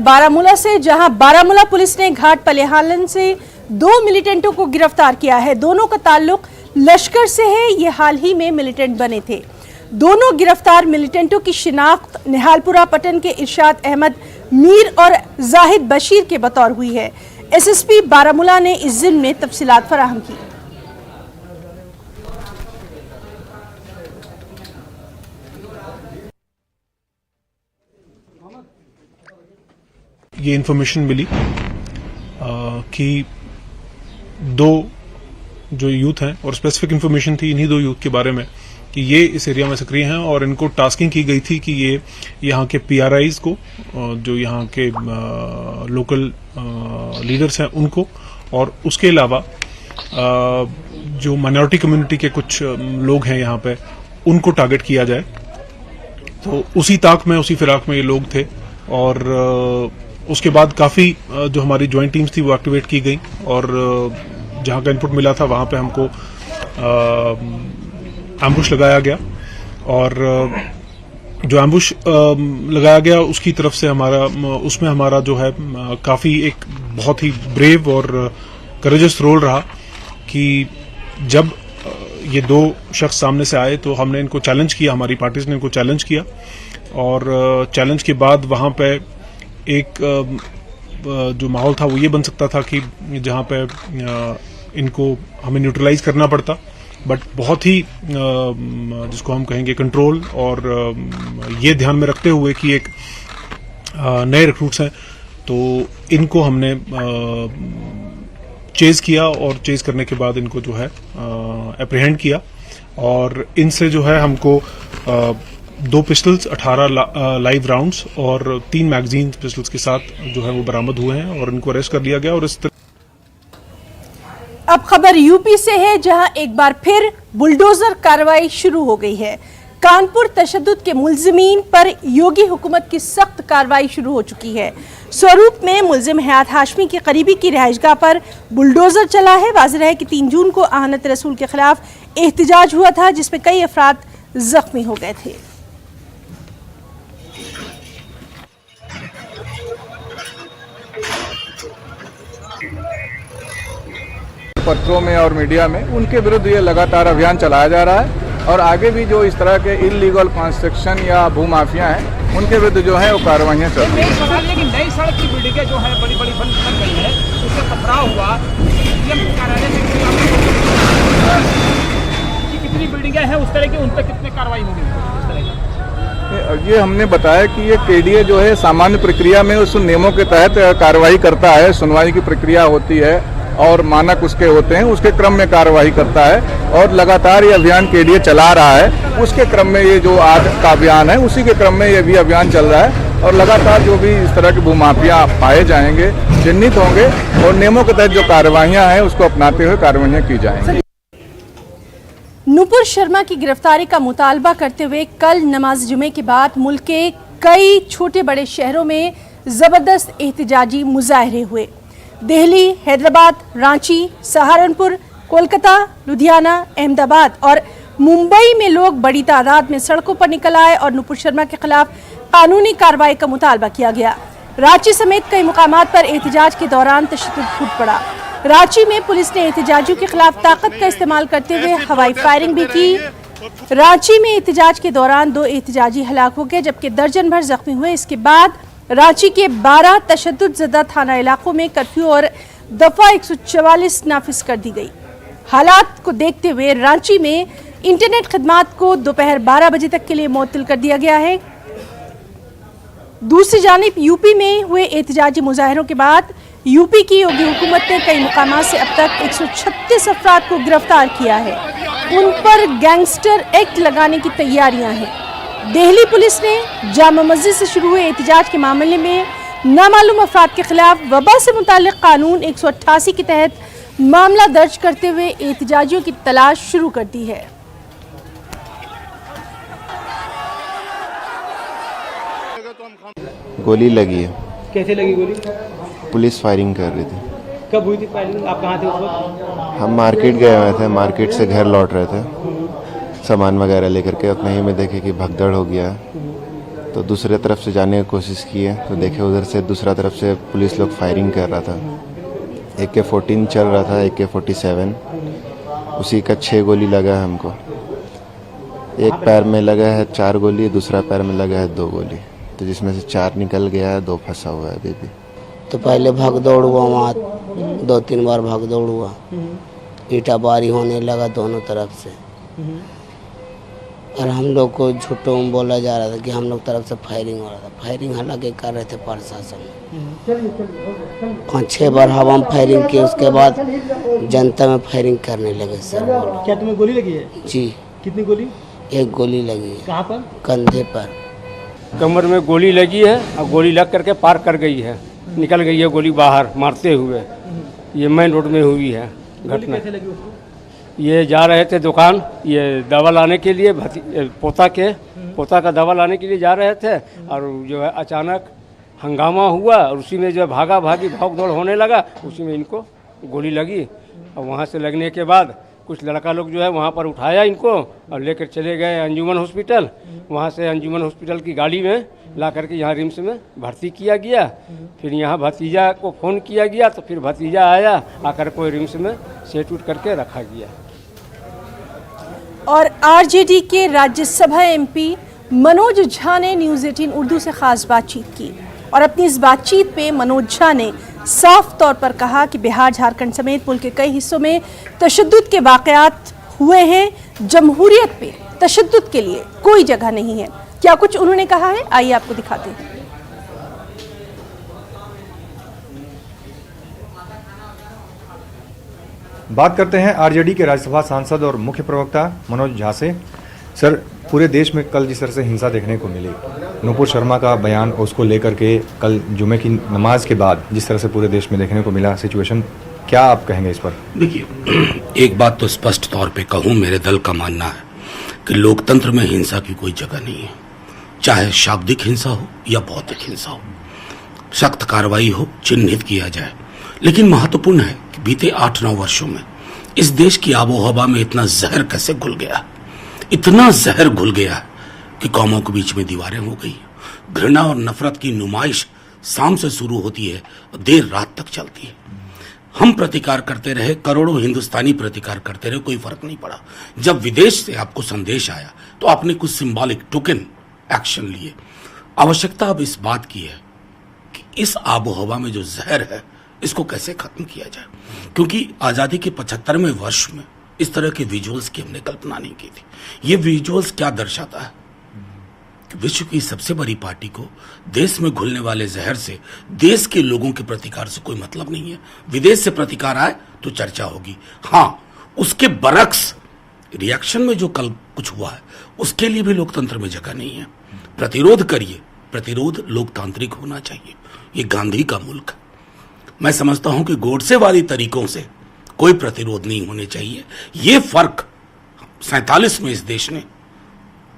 बारामूला से, जहां बारामूला पुलिस ने घाट पलेहालन से 2 मिलिटेंटों को गिरफ्तार किया है। दोनों का ताल्लुक लश्कर से है। ये हाल ही में मिलिटेंट बने थे। दोनों गिरफ्तार मिलिटेंटों की शिनाख्त निहालपुरा पटन के इरशाद अहमद मीर और जाहिद बशीर के बतौर हुई है। एसएसपी बारामूला ने इस जिम्मे में तफसीलात फराहम की। ये इन्फॉर्मेशन मिली कि 2 जो यूथ हैं, और स्पेसिफिक इन्फॉर्मेशन थी इन्हीं 2 यूथ के बारे में कि ये इस एरिया में सक्रिय हैं, और इनको टास्किंग की गई थी कि ये यहाँ के पीआरआईज को, जो यहाँ के लोकल लीडर्स हैं उनको, और उसके अलावा जो माइनॉरिटी कम्युनिटी के कुछ लोग हैं यहाँ पे, उनको टारगेट किया जाए। तो उसी ताक में, उसी फिराक में ये लोग थे, और उसके बाद काफी जो हमारी ज्वाइंट टीम्स थी वो एक्टिवेट की गई, और जहां का इनपुट मिला था वहां पे हमको एम्बुश लगाया गया, और जो एम्बुश लगाया गया उसकी तरफ से उसमें हमारा जो है काफी एक बहुत ही ब्रेव और करेजस रोल रहा कि जब ये 2 शख्स सामने से आए तो हमने इनको चैलेंज किया, हमारी पार्टीज ने इनको चैलेंज किया, और चैलेंज के बाद वहां पे एक जो माहौल था वो ये बन सकता था कि जहां पे इनको हमें न्यूट्रलाइज करना पड़ता, बट बहुत ही जिसको हम कहेंगे कंट्रोल, और ये ध्यान में रखते हुए कि एक नए रिक्रूट्स हैं तो इनको हमने चेज किया, और चेज करने के बाद इनको जो है एप्रीहेंड किया, और इनसे जो है हमको 2 पिस्टल्स, 18 लाइव राउंड्स और 3 मैगजीन पिस्टल्स के साथ जो है वो बरामद हुए हैं, और इनको अरेस्ट कर लिया गया। और इस अब खबर यूपी से है, जहां एक बार फिर बुलडोजर कार्रवाई शुरू हो गई है। कानपुर तशद्दुद के मुल्जिमीन पर योगी हुकूमत की सख्त कार्रवाई शुरू हो चुकी है। स्वरूप में मुल्जिम हयात हाशमी के करीबी की रिहाइशगाह पर बुलडोजर चला है। वाज़ेह है कि 3 जून को आहनत रसूल के खिलाफ एहतजाज हुआ था, जिसमें कई अफराद जख्मी हो गए थे। पत्रों में और मीडिया में उनके विरुद्ध ये लगातार अभियान चलाया जा रहा है, और आगे भी जो इस तरह के इल्लीगल कंस्ट्रक्शन या भूमाफिया हैं उनके विरुद्ध जो है वो कार्रवाइयाँ चल रही हैं। नई सड़क की बिल्डिंगें जो है बड़ी बड़ी बन गई है, उससे टकराव हुआ, कितनी बिल्डिंगें हैं उस तरह की, उन पर कितनी कार्रवाई होगी? ये हमने बताया कि ये केडीए जो है सामान्य प्रक्रिया में उस नियमों के तहत कार्रवाई करता है, सुनवाई की प्रक्रिया होती है और मानक उसके होते हैं, उसके क्रम में कार्रवाई करता है, और लगातार ये अभियान केडीए चला रहा है। उसके क्रम में ये जो आज का अभियान है उसी के क्रम में ये भी अभियान चल रहा है, और लगातार जो भी इस तरह के भूमाफिया पाए जाएंगे, चिन्हित होंगे, और नियमों के तहत जो कार्रवाइयाँ हैं उसको अपनाते हुए कार्रवाइयाँ की जाएंगी। नुपुर शर्मा की गिरफ्तारी का मुतालबा करते हुए कल नमाज जुमे के बाद मुल्क के कई छोटे बड़े शहरों में जबरदस्त एहतजाजी मुजाहरे हुए। दिल्ली, हैदराबाद, रांची, सहारनपुर, कोलकाता, लुधियाना, अहमदाबाद और मुंबई में लोग बड़ी तादाद में सड़कों पर निकल आए और नुपुर शर्मा के खिलाफ कानूनी कार्रवाई का मुतालबा किया गया। रांची समेत कई मुकामात पर एहतजाज के दौरान तशद्दुद फूट पड़ा। रांची में पुलिस ने एहतजाजियों के खिलाफ ताकत का इस्तेमाल करते हुए हवाई फायरिंग भी की। रांची में एहतजाज के दौरान 2 एहतजाजी हलाक हो गए, जबकि दर्जन भर जख्मी हुए। इसके बाद रांची के 12 तशद्दुद ज़दा थाना इलाकों में कर्फ्यू और दफा 144 नाफिज कर दी गई। हालात को देखते हुए रांची में इंटरनेट खदमात को दोपहर 12 बजे तक के लिए मुअत्तल कर दिया गया है। दूसरी जानिब यूपी में हुए एहतजाजी मुजाहरों के बाद यूपी की योगी हुकूमत ने कई मुकामात से अब तक 136 अफराद को गिरफ्तार किया है। उन पर गैंगस्टर एक्ट लगाने की तैयारियां हैं। दिल्ली पुलिस ने जामा मस्जिद से शुरू हुए एहतजाज के मामले में नामालूम अफराद के खिलाफ वबा से मुताल्लिक कानून 188 के तहत मामला दर्ज करते हुए एहतजाजियों की तलाश शुरू कर दी है। गोली लगी है। कैसे लगी गोली? पुलिस फायरिंग कर रही थी। कब हुई थी फायरिंग? आप कहाँ थे उस वक्त? हम मार्केट गए हुए थे, मार्केट से घर लौट रहे थे सामान वगैरह लेकर के। अपने ही में देखे कि भगदड़ हो गया है तो दूसरे तरफ से जाने की कोशिश की है तो देखे उधर से दूसरा तरफ से पुलिस लोग फायरिंग कर रहा था। AK-14 चल रहा था, AK-47 उसी का 6 गोली लगा है हमको। एक पैर में लगा है 4 गोली, दूसरा पैर में लगा है 2 गोली, तो जिसमें से 4 निकल गया है, 2 फंसा हुआ है अभी भी। तो पहले भाग दौड़ हुआ, वहाँ 2-3 बार भाग दौड़ हुआ, ईटा बारी होने लगा दोनों तरफ से। और हम लोग को झूठों में बोला जा रहा था कि हम लोग तरफ से फायरिंग हो रहा था। फायरिंग हालांकि कर रहे थे प्रशासन, 5-6 बार हवा में फायरिंग की, उसके बाद जनता में फायरिंग करने लगे सर वो लोग। क्या तुम्हें गोली लगी है? जी। कितनी गोली? 1 गोली लगी है। कहाँ पर? कंधे पर। कमर में गोली लगी है और गोली लग करके पार कर गई है, निकल गई है गोली बाहर मारते हुए। ये मेन रोड में हुई है घटना। कैसे लगी उसको? ये जा रहे थे दुकान, ये दवा लाने के लिए, पोता का दवा लाने के लिए जा रहे थे, और जो है अचानक हंगामा हुआ और उसी में जो है भाग दौड़ होने लगा, उसी में इनको गोली लगी। और वहाँ से लगने के बाद कुछ लड़का लोग जो है वहाँ पर उठाया इनको और लेकर चले गए अंजुमन हॉस्पिटल। वहाँ से अंजुमन हॉस्पिटल की गाड़ी में ला करके यहाँ रिम्स में भर्ती किया गया। फिर यहाँ भतीजा को फ़ोन किया गया, तो फिर भतीजा आया, आकर कोई रिम्स में सेट उठ करके रखा गया। और आरजेडी के राज्यसभा MP मनोज झा ने न्यूज़ 18 उर्दू से खास बातचीत की और अपनी इस बातचीत पे मनोज झा ने साफ तौर पर कहा कि बिहार, झारखंड समेत मुल्क के कई हिस्सों में तशद्दुद के वाक़यात हुए हैं। जमहूरियत पे तशद्दुद के लिए कोई जगह नहीं है। क्या कुछ उन्होंने कहा है, आइए आपको दिखाते हैं। बात करते हैं आरजेडी के राज्यसभा सांसद और मुख्य प्रवक्ता मनोज झा से। सर, पूरे देश में कल जिस तरह से हिंसा देखने को मिली, नूपुर शर्मा का बयान और उसको लेकर के कल जुमे की नमाज के बाद जिस तरह से पूरे देश में देखने को मिला सिचुएशन, क्या आप कहेंगे इस पर? देखिए, एक बात तो स्पष्ट तौर पे कहूं, मेरे दल का मानना है कि लोकतंत्र में हिंसा की कोई जगह नहीं है। चाहे शाब्दिक हिंसा हो या भौतिक हिंसा हो, सख्त कार्रवाई हो, चिन्हित किया जाए। लेकिन महत्वपूर्ण है कि बीते 8-9 वर्षों में इस देश की आबोहवा में इतना जहर कैसे घुल गया, इतना जहर घुल गया कि कौमों के बीच में दीवारें हो गई। घृणा और नफरत की नुमाइश शाम से शुरू होती है और देर रात तक चलती है। हम प्रतिकार करते रहे, करोड़ों हिंदुस्तानी प्रतिकार करते रहे, कोई फर्क नहीं पड़ा। जब विदेश से आपको संदेश आया तो आपने कुछ सिंबॉलिक टोकन एक्शन लिए। आवश्यकता अब इस बात की है कि इस आबोहवा में जो जहर है इसको कैसे खत्म किया जाए, क्योंकि आजादी के 75वें वर्ष में इस तरह के विजुअल्स की हमने कल्पना नहीं की थी। ये विजुअल्स क्या दर्शाता है कि विश्व की सबसे बड़ी पार्टी को देश में घुलने वाले जहर से देश के लोगों के प्रतिकार से कोई मतलब नहीं है। विदेश से प्रतिकार आए तो चर्चा होगी, हाँ, उसके बरक्स रिएक्शन में जो कल कुछ हुआ है उसके लिए भी लोकतंत्र में जगह नहीं है। प्रतिरोध करिए, प्रतिरोध लोकतांत्रिक होना चाहिए। ये गांधी का मुल्क है। मैं समझता हूं कि गोडसे वाली तरीकों से कोई प्रतिरोध नहीं होने चाहिए। ये फर्क 47 में इस देश ने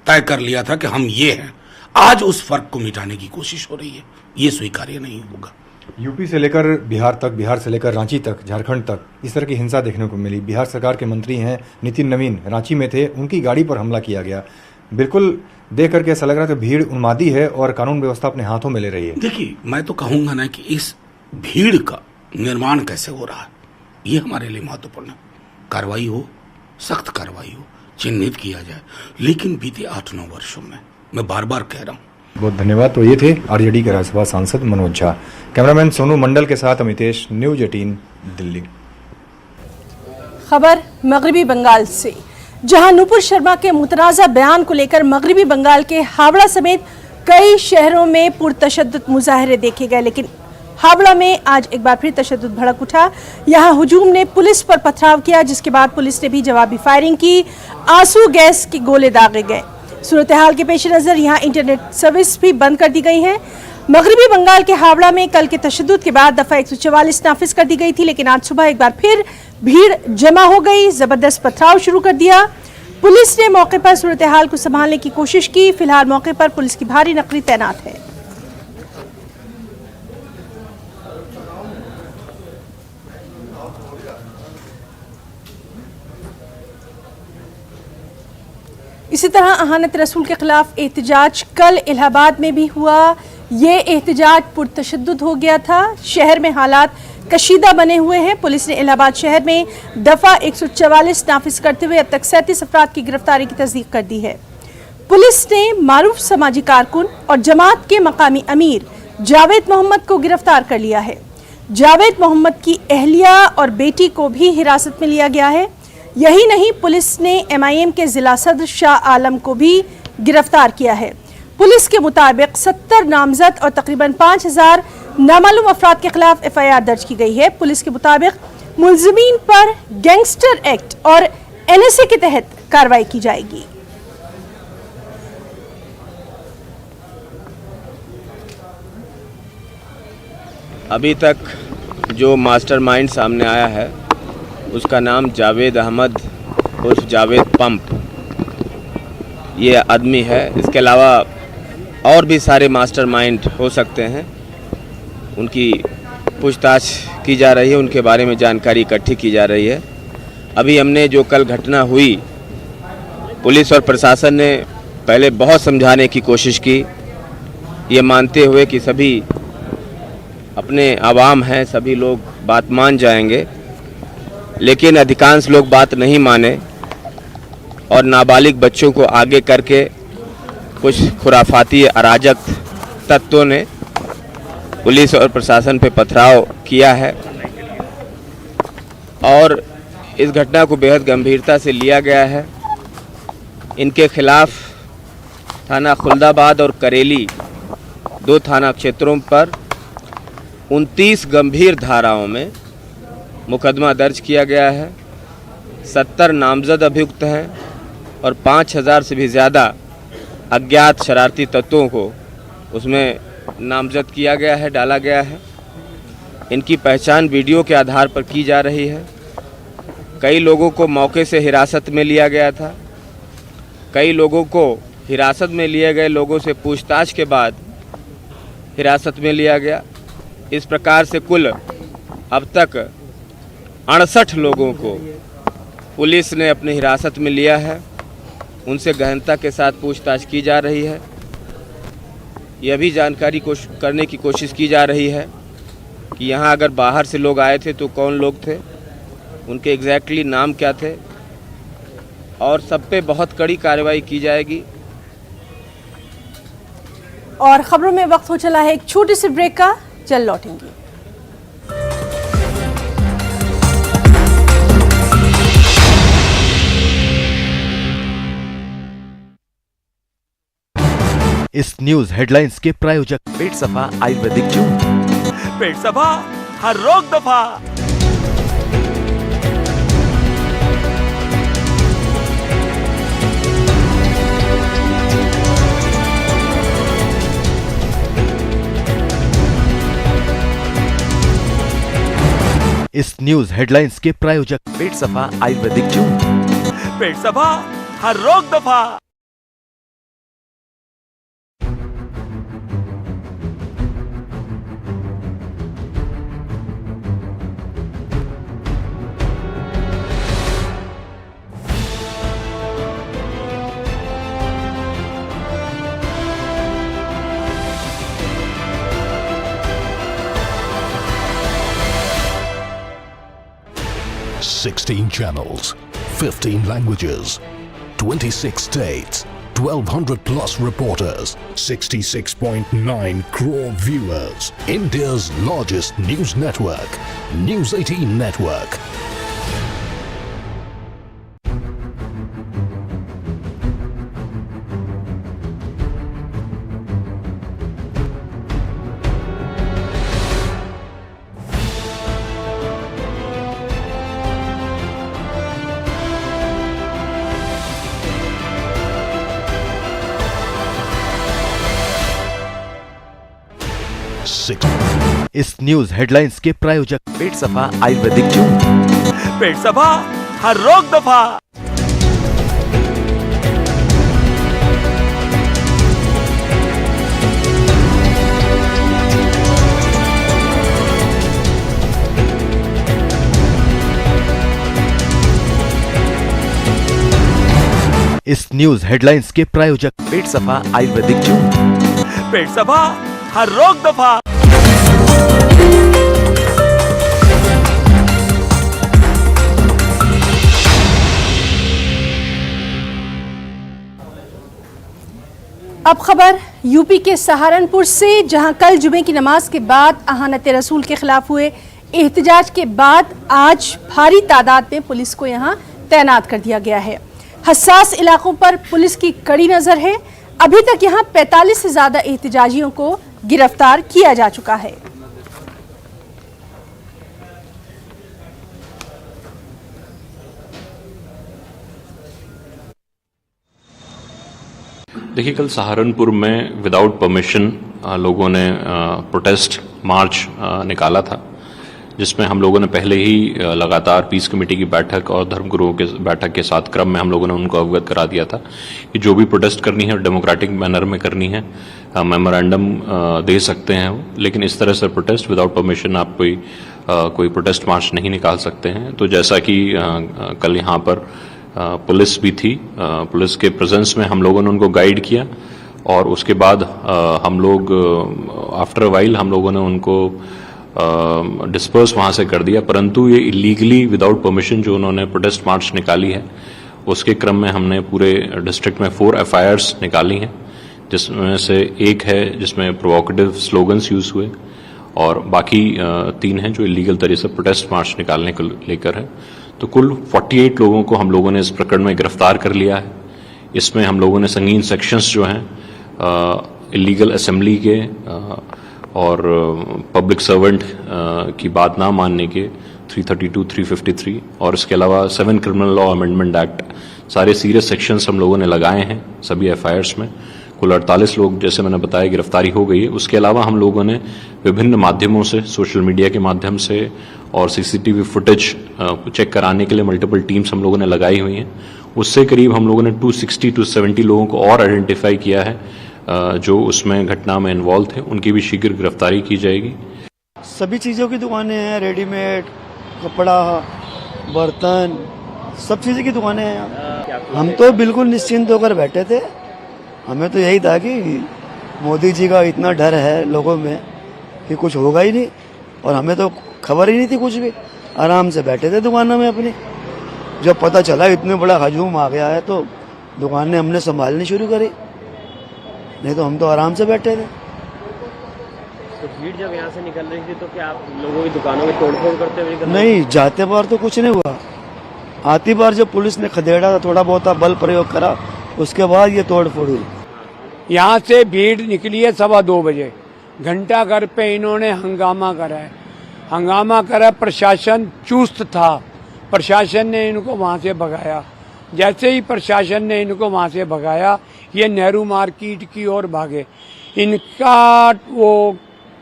तय कर लिया था कि हम ये हैं। आज उस फर्क को मिटाने की कोशिश हो रही है, ये स्वीकार्य नहीं होगा। यूपी से लेकर बिहार तक, बिहार से लेकर रांची तक, झारखंड तक इस तरह की हिंसा देखने को मिली। बिहार सरकार के मंत्री हैं नितिन नवीन, रांची में थे, उनकी गाड़ी पर हमला किया गया। बिल्कुल देख करके ऐसा लग रहा था भीड़ उन्मादी है और कानून व्यवस्था अपने हाथों में ले रही है। देखिए, मैं तो कहूंगा ना कि इस भीड़ का निर्माण कैसे हो रहा है ये हमारे लिए महत्वपूर्ण है। कार्रवाई हो, सख्त कार्रवाई हो, चिन्हित किया जाए। लेकिन बीते 8-9 वर्षों में मैं बार बार कह रहा हूं। बहुत धन्यवाद। तो ये थे आरजेडी के राज्यसभा सांसद मनोज झा। कैमरामैन सोनू मंडल के साथ अमितेश, न्यूज़ 18 दिल्ली। खबर मगरबी बंगाल से, जहां नूपुर शर्मा के मुतनाज़ा बयान को लेकर मगरबी बंगाल के हावड़ा समेत कई शहरों में पुरतशद्दुद मुजाहरे देखे गए। लेकिन हावड़ा में आज एक बार फिर तशद्दुद भड़क उठा। यहां हुजूम ने पुलिस पर पथराव किया, जिसके बाद पुलिस ने भी जवाबी फायरिंग की। आंसू गैस के गोले दागे गए। सूरत हाल के पेश नज़र यहां इंटरनेट सर्विस भी बंद कर दी गई है। मगरबी बंगाल के हावड़ा में कल के तशद्दुद के बाद दफ़ा 144 नाफिज कर दी गई थी, लेकिन आज सुबह एक बार फिर भीड़ जमा हो गई, जबरदस्त पथराव शुरू कर दिया। पुलिस ने मौके पर सूरत हाल को संभालने की कोशिश की। फिलहाल मौके पर पुलिस की भारी नकरी तैनात है। इसी तरह अहानत रसूल के खिलाफ एहतजाज कल इलाहाबाद में भी हुआ। ये एहतजाज पुरतशद्दुद हो गया था। शहर में हालात कशीदा बने हुए हैं। पुलिस ने इलाहाबाद शहर में दफा 144 नाफिज करते हुए अब तक 37 अफराद की गिरफ्तारी की तस्दीक कर दी है। पुलिस ने मारूफ समाजी कारकुन और जमात के मकामी अमीर जावेद मोहम्मद को गिरफ्तार कर लिया है। जावेद मोहम्मद की अहलिया और बेटी को भी हिरासत में लिया गया है। यही नहीं, पुलिस ने MIM के जिला सदर शाह आलम को भी गिरफ्तार किया है। पुलिस के मुताबिक 70 नामजद और तकरीबन 5000 नामालूम अफराद के खिलाफ FIR दर्ज की गई है। पुलिस के मुताबिक मुलजिमीन पर गैंगस्टर एक्ट और NSA के तहत कार्रवाई की जाएगी। अभी तक जो मास्टरमाइंड सामने आया है उसका नाम जावेद अहमद उर्फ जावेद पंप ये आदमी है। इसके अलावा और भी सारे मास्टरमाइंड हो सकते हैं। उनकी पूछताछ की जा रही है, उनके बारे में जानकारी इकट्ठी की जा रही है। अभी हमने जो कल घटना हुई, पुलिस और प्रशासन ने पहले बहुत समझाने की कोशिश की, ये मानते हुए कि सभी अपने आवाम हैं, सभी लोग बात मान जाएंगे, लेकिन अधिकांश लोग बात नहीं माने और नाबालिग बच्चों को आगे करके कुछ खुराफाती अराजक तत्वों ने पुलिस और प्रशासन पे पथराव किया है और इस घटना को बेहद गंभीरता से लिया गया है। इनके खिलाफ थाना खुल्दाबाद और करेली 2 थाना क्षेत्रों पर 29 गंभीर धाराओं में मुकदमा दर्ज किया गया है। 70 नामजद अभियुक्त हैं और 5000 से भी ज़्यादा अज्ञात शरारती तत्वों को उसमें नामजद किया गया है, डाला गया है। इनकी पहचान वीडियो के आधार पर की जा रही है। कई लोगों को मौके से हिरासत में लिया गया था। कई लोगों को हिरासत में लिए गए लोगों से पूछताछ के बाद हिरासत में लिया गया। इस प्रकार से कुल अब तक 68 लोगों को पुलिस ने अपनी हिरासत में लिया है। उनसे गहनता के साथ पूछताछ की जा रही है। यह भी जानकारी करने की कोशिश की जा रही है कि यहाँ अगर बाहर से लोग आए थे तो कौन लोग थे, उनके एग्जैक्टली नाम क्या थे, और सब पे बहुत कड़ी कार्रवाई की जाएगी। और खबरों में वक्त हो चला है एक छोटे से ब्रेक का, चल लौटेंगे। इस न्यूज हेडलाइंस के प्रायोजक पेट सफा आयुर्वेदिक जून। पेट सफा हर रोग दफा। इस न्यूज हेडलाइंस के प्रायोजक पेट सफा आयुर्वेदिक जून। पेट सफा हर रोग दफा। $16 channels, 15 languages, 26 states, 1,200 plus reporters, 66.9 crore viewers. India's largest news network, News 18 Network. इस न्यूज हेडलाइंस के प्रायोजक पेट सफा आयुर्वेदिक जून। पेट सफा हर रोग दफा। इस न्यूज हेडलाइंस के प्रायोजक पेट सफा आयुर्वेदिक जूम। पेट सफा हर रोग दफा। अब खबर यूपी के सहारनपुर से, जहां कल जुमे की नमाज के बाद अहानत रसूल के खिलाफ हुए एहतजाज के बाद आज भारी तादाद में पुलिस को यहां तैनात कर दिया गया है। हसास इलाकों पर पुलिस की कड़ी नजर है। अभी तक यहां 45 से ज्यादा एहतजाजियों को गिरफ्तार किया जा चुका है। देखिए, कल सहारनपुर में विदाउट परमिशन लोगों ने प्रोटेस्ट मार्च निकाला था, जिसमें हम लोगों ने पहले ही लगातार पीस कमेटी की बैठक और धर्मगुरुओं के बैठक के साथ क्रम में हम लोगों ने उनको अवगत करा दिया था कि जो भी प्रोटेस्ट करनी है डेमोक्रेटिक मैनर में करनी है, मेमोरेंडम दे सकते हैं वो, लेकिन इस तरह से प्रोटेस्ट विदाउट परमिशन आप कोई प्रोटेस्ट मार्च नहीं निकाल सकते हैं। तो जैसा कि कल यहाँ पर पुलिस भी थी, पुलिस के प्रेजेंस में हम लोगों ने उनको गाइड किया और उसके बाद हम लोग आफ्टर वाइल हम लोगों ने उनको डिस्पर्स वहाँ से कर दिया। परंतु ये इलीगली विदाउट परमिशन जो उन्होंने प्रोटेस्ट मार्च निकाली है, उसके क्रम में हमने पूरे डिस्ट्रिक्ट में 4 FIRs निकाली हैं, जिसमें से एक है जिसमें प्रोवोकेटिव स्लोगन्स यूज हुए और बाकी 3 हैं जो इलीगल तरीके से प्रोटेस्ट मार्च निकालने को लेकर है। तो कुल 48 लोगों को हम लोगों ने इस प्रकरण में गिरफ्तार कर लिया है। इसमें हम लोगों ने संगीन सेक्शंस जो हैं इलीगल असेंबली के और पब्लिक सर्वेंट की बात ना मानने के 332, 353 और इसके अलावा 7 क्रिमिनल लॉ अमेंडमेंट एक्ट, सारे सीरियस सेक्शंस हम लोगों ने लगाए हैं सभी FIRs में। कुल 48 लोग, जैसे मैंने बताया, गिरफ्तारी हो गई है। उसके अलावा हम लोगों ने विभिन्न माध्यमों से, सोशल मीडिया के माध्यम से और CCTV फुटेज चेक कराने के लिए मल्टीपल टीम्स हम लोगों ने लगाई हुई हैं। उससे करीब हम लोगों ने 260 to 270 लोगों को और आइडेंटिफाई किया है जो उसमें घटना में इन्वॉल्व थे। उनकी भी शीघ्र गिरफ्तारी की जाएगी। सभी चीज़ों की दुकानें हैं, रेडीमेड कपड़ा, बर्तन, सब चीज़ों की दुकानें हैं यहाँ। हम तो बिल्कुल निश्चिंत होकर बैठे थे। हमें तो यही था कि मोदी जी का इतना डर है लोगों में कि कुछ होगा ही नहीं, और हमें तो खबर ही नहीं थी कुछ भी। आराम से बैठे थे दुकानों में अपनी। जब पता चला इतने बड़ा हजूम आ गया है तो दुकानें हमने संभालनी शुरू करी, नहीं तो हम तो आराम से बैठे थे। तो भीड़ जब यहाँ से निकल रही थी तो क्या आप लोगों की दुकानों में तोड़फोड़ करते हुए? नहीं, जाते बार तो कुछ नहीं हुआ। आती बार जब पुलिस ने खदेड़ा, थोड़ा बहुत बल प्रयोग करा, उसके बाद ये तोड़फोड़ हुई। यहाँ से भीड़ निकली है 2:15 बजे। घंटा घर पे इन्होंने हंगामा करा है। हंगामा करा, प्रशासन चुस्त था। प्रशासन ने इनको वहाँ से भगाया। जैसे ही प्रशासन ने इनको वहाँ से भगाया, ये नेहरू मार्केट की ओर भागे। इनका वो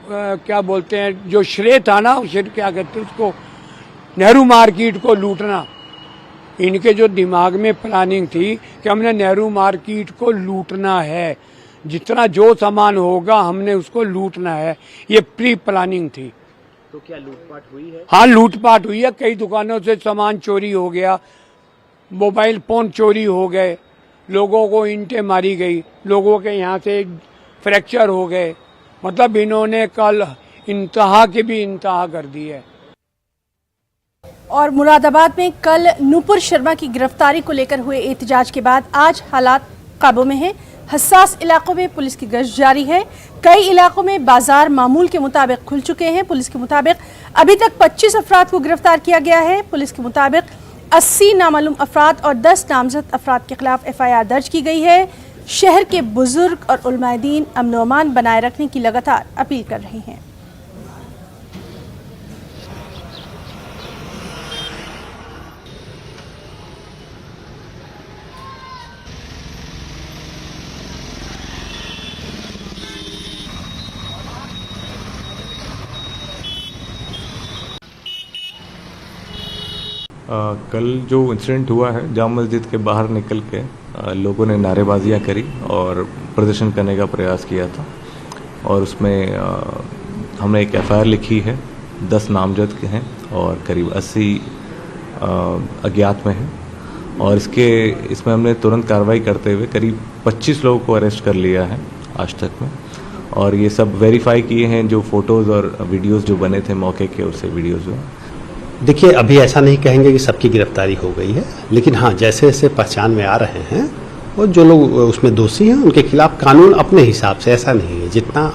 क्या बोलते हैं, जो श्रेय था ना, क्या कहते हैं उसको, नेहरू मार्केट को लूटना। इनके जो दिमाग में प्लानिंग थी कि हमने नेहरू मार्केट को लूटना है, जितना जो सामान होगा हमने उसको लूटना है, ये प्री प्लानिंग थी। तो क्या लूटपाट हुई है? हाँ, लूटपाट हुई है। कई दुकानों से सामान चोरी हो गया, मोबाइल फोन चोरी हो गए, लोगों को ईंटें मारी गई, लोगों के यहाँ से फ्रैक्चर हो गए। मतलब इन्होंने कल इंतहा के भी इंतहा कर दी है। और मुरादाबाद में कल नूपुर शर्मा की गिरफ्तारी को लेकर हुए एहतजाज के बाद आज हालात काबू में हैं। हसास इलाकों में पुलिस की गश्त जारी है। कई इलाकों में बाजार मामूल के मुताबिक खुल चुके हैं। पुलिस के मुताबिक अभी तक 25 अफराद को गिरफ्तार किया गया है। पुलिस के मुताबिक 80 नामालूम अफराद और 10 नामजद अफराद के खिलाफ FIR दर्ज की गई है। शहर के बुजुर्ग और उलमाए दीन अमन व अमान बनाए रखने की लगातार अपील कर रहे हैं। कल जो इंसिडेंट हुआ है, जाम मस्जिद के बाहर निकल के लोगों ने नारेबाजियां करी और प्रदर्शन करने का प्रयास किया था, और उसमें हमने एक FIR लिखी है। 10 नामजद के हैं और करीब 80 अज्ञात में हैं, और इसमें हमने तुरंत कार्रवाई करते हुए करीब 25 लोगों को अरेस्ट कर लिया है आज तक में, और ये सब वेरीफाई किए हैं जो फोटोज़ और वीडियोज़ जो बने थे मौके के, उससे वीडियोज़ जो। देखिए, अभी ऐसा नहीं कहेंगे कि सबकी गिरफ्तारी हो गई है, लेकिन हाँ, जैसे जैसे पहचान में आ रहे हैं और जो लोग उसमें दोषी हैं उनके खिलाफ कानून अपने हिसाब से, ऐसा नहीं है, जितना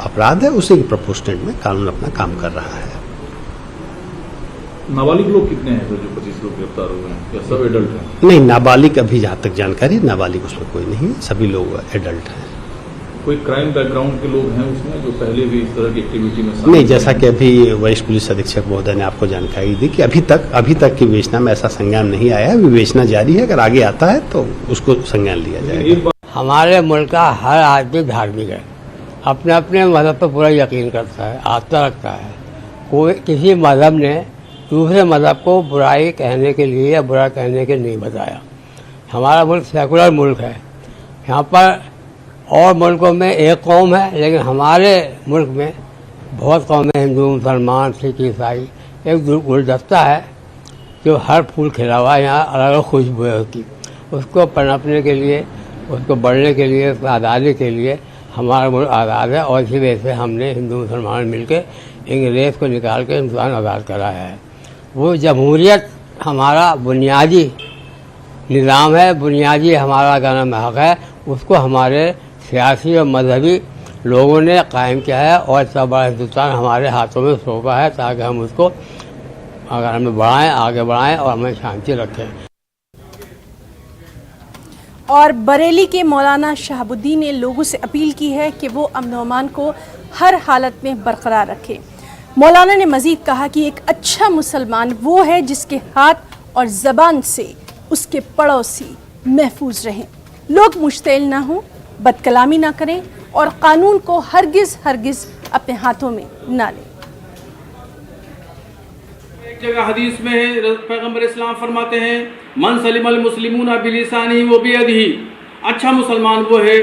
अपराध है उसी के प्रोपोर्शनेट में कानून अपना काम कर रहा है। नाबालिग लोग कितने हैं जो 25 लोग गिरफ्तार हुए हैं, या सब एडल्ट हैं? नहीं, नाबालिग अभी जहाँ तक जानकारी, नाबालिग उसमें कोई नहीं है, सभी लोग एडल्ट हैं। कोई क्राइम बैकग्राउंड के लोग हैं उसमें जो पहले भी इस तरह की एक्टिविटी में नहीं, जैसा कि अभी वरिष्ठ पुलिस अधीक्षक महोदय ने आपको जानकारी दी कि अभी तक की विवेचना में ऐसा संज्ञान नहीं आया है, विवेचना जारी है, अगर आगे आता है तो उसको संज्ञान लिया जाएगा। हमारे मुल्क का हर आदमी धार्मिक है, अपने अपने मजहब पर पूरा यकीन करता है, आस्था रखता है। कोई किसी मजहब ने दूसरे मजहब को बुराई कहने के लिए या बुरा कहने के नहीं बताया। हमारा मुल्क सेकुलर मुल्क है, यहाँ पर और मुल्कों में एक कौम है, लेकिन हमारे मुल्क में बहुत कौमें, हिंदू, मुसलमान, सिख, ईसाई, एक गुलदस्ता है जो हर फूल खिला हुआ है, यहाँ अलग अलग खुशबू है उसकी, उसको पनपने के लिए, उसको बढ़ने के लिए, उसको आज़ादी के लिए हमारा मुल्क आज़ाद है। और इसी वजह से हमने हिंदू मुसलमान मिलकर अंग्रेज़ को निकाल के हिंदुस्तान आज़ाद कराया है। वो जमहूरियत हमारा बुनियादी निज़ाम है, बुनियादी हमारा क्या नाम हक़ है, उसको हमारे सियासी और मजहबी लोगों ने कायम किया है और सब बड़ा हिंदुस्तान हमारे हाथों में सौंपा है ताकि हम उसको अगर हमें बढ़ाएं, आगे बढ़ाएं और हमें शांति रखें। और बरेली के मौलाना शहाबुद्दीन ने लोगों से अपील की है कि वो अमन व अमान को हर हालत में बरकरार रखें। मौलाना ने मजीद कहा कि एक अच्छा मुसलमान वो है जिसके हाथ और ज़बान से उसके पड़ोसी महफूज रहें। लोग मुश्तिल ना हों, बदकलामी ना करें और कानून को हरगिज़ अपने हाथों में ना लें। एक जगह हदीस में है, पैगंबर इस्लाम फरमाते हैं, मन सलिमल मुस्लिमूना बिलिसानिही व बियदिही, अच्छा मुसलमान वो है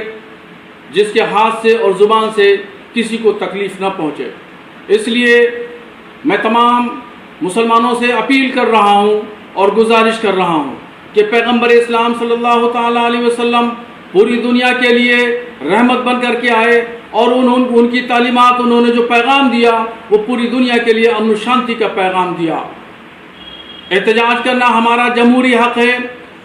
जिसके हाथ से और ज़ुबान से किसी को तकलीफ ना पहुँचे। इसलिए मैं तमाम मुसलमानों से अपील कर रहा हूँ और गुजारिश कर रहा हूँ कि पैगंबर इस्लाम सल्लल्लाहु ताला अलैहि वसल्लम पूरी दुनिया के लिए रहमत बन कर के आए और उनकी तालीमात, उन्होंने जो पैगाम दिया वो पूरी दुनिया के लिए अमन शांति का पैगाम दिया। एहतजाज करना हमारा जमहूरी हक़ है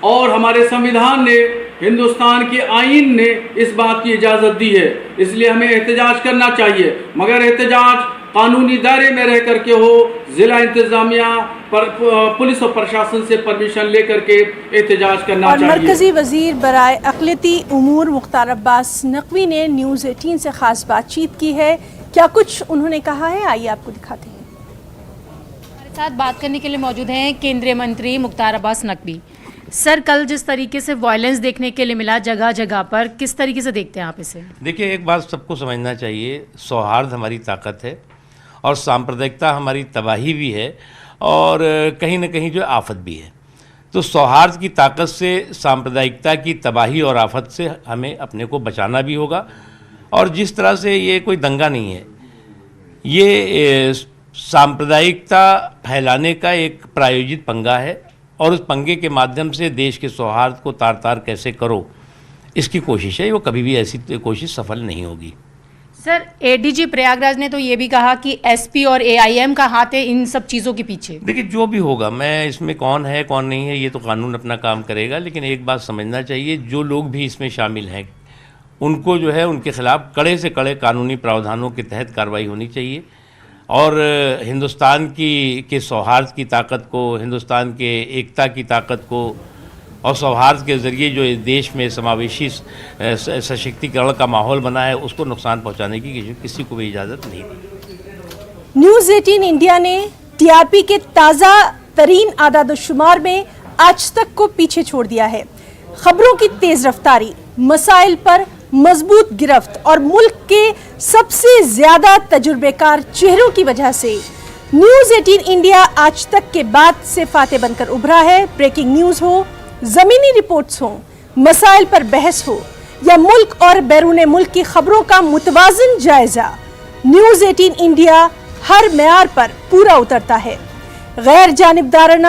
और हमारे संविधान ने, हिंदुस्तान के आईन ने इस बात की इजाज़त दी है, इसलिए हमें एहतजाज करना चाहिए, मगर एहतजाज कानूनी दायरे में रह करके हो, ज़िला इंतज़ामिया पुलिस और प्रशासन से परमिशन लेकर के एहतजाज करना चाहिए। और मरकज़ी वज़ीर बराए अक़लियती उमूर मुख्तार अब्बास नकवी ने न्यूज़ 18 से ख़ास बातचीत की है। क्या कुछ उन्होंने कहा है, आइए आपको दिखाते हैं। हमारे साथ बात करने के लिए मौजूद हैं केंद्रीय मंत्री मुख्तार अब्बास नकवी। सर, कल जिस तरीके से वायलेंस देखने के लिए मिला जगह जगह पर, किस तरीके से देखते हैं आप इसे? देखिए, एक बात सबको समझना चाहिए, सौहार्द हमारी ताकत है और सांप्रदायिकता हमारी तबाही भी है और कहीं न कहीं जो आफत भी है। तो सौहार्द की ताकत से सांप्रदायिकता की तबाही और आफत से हमें अपने को बचाना भी होगा। और जिस तरह से ये कोई दंगा नहीं है, ये सांप्रदायिकता फैलाने का एक प्रायोजित पंगा है और उस पंगे के माध्यम से देश के सौहार्द को तार तार कैसे करो, इसकी कोशिश है। वो कभी भी ऐसी कोशिश सफल नहीं होगी। सर, एडीजी प्रयागराज ने तो ये भी कहा कि एसपी और एआईएम का हाथ है इन सब चीज़ों के पीछे। देखिए, जो भी होगा, मैं इसमें कौन है कौन नहीं है ये तो कानून अपना काम करेगा, लेकिन एक बात समझना चाहिए, जो लोग भी इसमें शामिल हैं उनको जो है उनके खिलाफ कड़े से कड़े कानूनी प्रावधानों के तहत कार्रवाई होनी चाहिए और हिंदुस्तान के सौहार्द की ताकत को, हिंदुस्तान के एकता की ताकत को और सौहार्द के ज़रिए जो इस देश में समावेशी सशक्तिकरण का माहौल बना है उसको नुकसान पहुंचाने की किसी को भी इजाज़त नहीं दी। न्यूज़ 18 इंडिया ने टीआरपी के ताज़ा तरीन आदाद-ओ-शुमार में आज तक को पीछे छोड़ दिया है। खबरों की तेज रफ्तारी, मसाइल पर मजबूत गिरफ्त और मुल्क के सबसे ज्यादा तजुर्बेकार चेहरों की वजह से न्यूज़ 18 इंडिया आज तक के बाद से फाते बनकर उभरा है। ब्रेकिंग न्यूज़ हो, जमीनी रिपोर्ट्स हो, मसाइल पर बहस हो या मुल्क और बैरून मुल्क की खबरों का मुतवाज़िन जायजा, न्यूज़ 18 इंडिया हर मेयार पर पूरा उतरता है। गैर जानिबदाराना